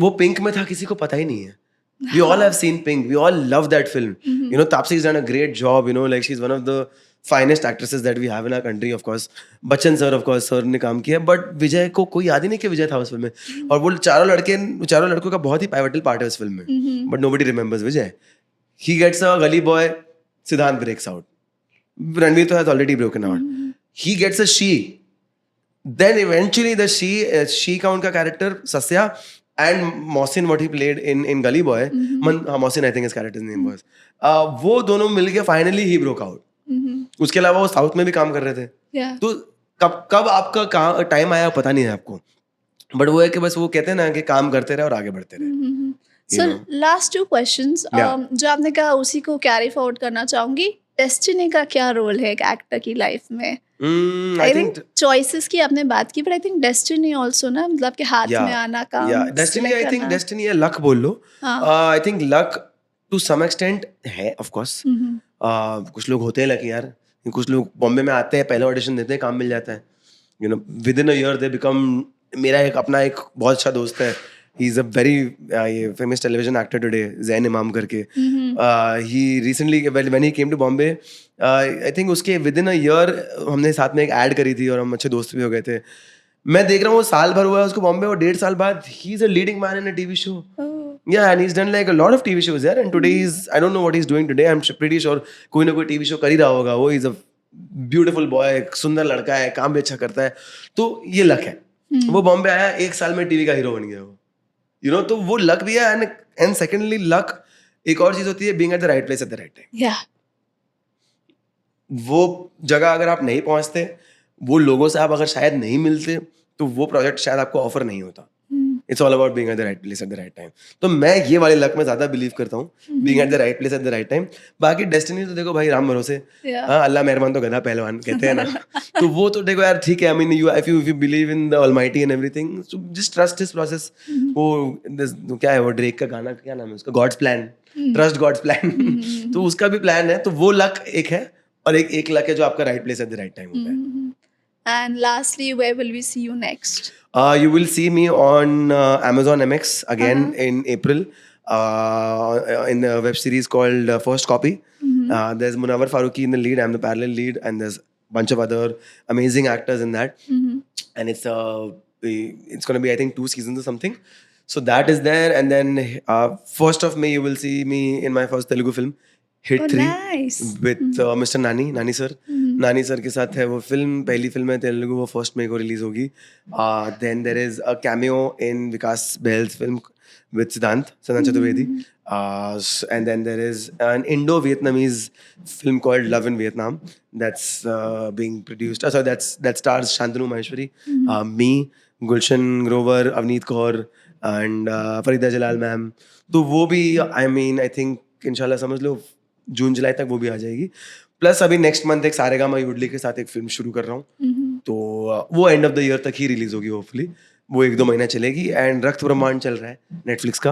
वो पिंक में था, किसी को पता ही नहीं है। We all have seen Pink. We all love that film. You know, Taapsee has done a great job. You know, like she's one of the finest actresses that we have in our country, of course. Bachchan sir, of course, sir ने काम किया, but विजय को कोई याद ही नहीं कि विजय था उस फिल्म में। और वो चारों लड़कों का बहुत ही pivotal part है उस फिल्म में, but nobody remembers Vijay. He gets a gully boy, Siddhant breaks out. Ranveer तो has already broken out. He gets a she. Then eventually the she का उनका character Sasya and Mohsin, what he played in Gully Boy, Mohsin I think his character's name was, वो दोनों मिलके finally he broke out. उसके अलावा वो south में भी काम कर रहे थे। तो कब आपका टाइम आया पता नहीं है आपको, बट वो है कि बस वो कहते हैं ना कि काम करते रहे और आगे बढ़ते रहे। So last two questions, जो आपने कहा उसी को कैरी फॉरवर्ड करना चाहूंगी। डेस्टिनी का क्या रोल है एक एक्टर की लाइफ में? आई थिंक चॉइसेस की आपने बात की, but I think destiny also ना, मतलब आपके हाथ में आना का डेस्टिनी, आई थिंक डेस्टिनी या लक बोल लो। I think luck to some extent है, ऑफ कोर्स। कुछ लोग होते हैं लकी यार, कुछ लोग बॉम्बे में आते हैं, पहले ऑडिशन देते हैं, काम मिल जाता है, you know, with in a year they become. मेरा एक अपना एक बहुत अच्छा दोस्त है, he is a very famous television actor today, Zain Imam करके। He recently when he came to Bombay, I think उसके within a year हमने साथ में एक ad करी थी और हम अच्छे दोस्त भी हो गए थे। मैं देख रहा हूँ साल भर हुआ है उसको बॉम्बे, और 1.5 साल बाद he is a leading man in a TV show. Yeah, and he's done like a lot of TV shows there, and today I don't know what he's doing today. I'm pretty sure कोई ना कोई TV show कर ही रहा होगा वो। He's a beautiful boy, सुंदर लड़का है, काम भी अच्छा करता है, तो ये लक है। वो बॉम्बे आया, 1 साल में टीवी का हीरो बन गया वो, you know, तो वो लक भी है। and secondly luck, एक और चीज होती है being at the right place at the right time. Yeah. वो जगह अगर आप नहीं पहुंचते, वो लोगों से आप अगर शायद नहीं मिलते, तो वो प्रोजेक्ट शायद आपको ऑफर नहीं होता। It's all about being at the right place at the right time. तो मैं ये वाले लक में ज्यादा बिलीव करता हूँ, being at the right place at the right time. बाकी डेस्टिनी तो देखो भाई, राम भरोसे। हाँ, अल्लाह मेहरबान तो गधा पहलवान कहते हैं ना। तो वो तो देखो यार, ठीक है, I mean if you believe in the almighty and everything, so just trust his process. वो क्या है, वो ड्रेक का गाना क्या नाम है उसका, God's plan, trust God's plan. तो उसका भी प्लान है, तो वो लक एक है, और एक लक है जो आपका right place at the right time होता है। And lastly, where will we see you next? You will see me on Amazon MX again in April, in a web series called First Copy. There's Munawar Farooqi in the lead, I'm the parallel lead, and there's a bunch of other amazing actors in that. And it's going to be, I think, 2 seasons or something. So that is there. And then 1st of May, you will see me in my first Telugu film, Hit 3, nice. with Mr. Nani sir. नानी sir के साथ है वो film, पहली film है तेलुगु, वो 1st मई को release होगी। Then there is a cameo in Vikas बहल's फिल्म with Siddhant Chaturvedi, and then there is an Indo-Vietnamese film called love in Vietnam that's being produced, so that stars Shantanu Maheshwari, me, Gulshan Grover, Avneet Kaur and Farida Jalal ma'am. तो वो भी, आई मीन, आई थिंक इंशाल्लाह समझ लो जून जुलाई तक वो भी आ जाएगी। प्लस अभी नेक्स्ट मंथ एक सारेगामा युडली के साथ एक फिल्म शुरू कर रहा हूँ, तो वो एंड ऑफ द ईयर तक ही रिलीज होगी होपफुली। वो 1-2 महीना चलेगी। एंड रक्त ब्रह्मांड चल रहा है नेटफ्लिक्स का,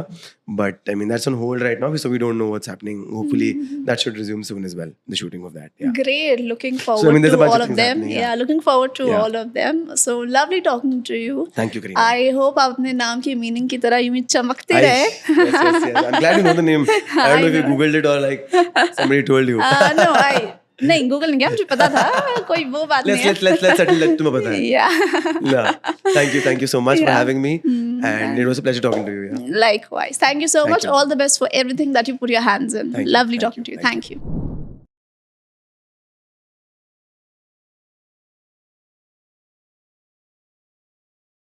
but I mean that's on hold right now, so we don't know what's happening. Hopefully that should resume soon as well, the shooting of that. Yeah. Great, looking forward to all of them. Yeah, looking forward to all of them. So lovely talking to you. Thank you, Karina. I hope आप अपने नाम की meaning की तरह यूं ही चमकते रहे। Yes. I'm glad you know the name. I don't know if you googled it or like somebody told you. No, नहीं गूगल नहीं किया, मुझे पता था, कोई वो बात नहीं है. let's settle that. तुम्हें पता है. Yeah. Yeah. Thank you so much for Yeah. having me, and it was a pleasure talking to you. Yeah. Likewise. Thank you so Thank much. you. All the best for everything that you put your hands in. Thank you. Lovely Thank talking you. to you. Thank Thank you.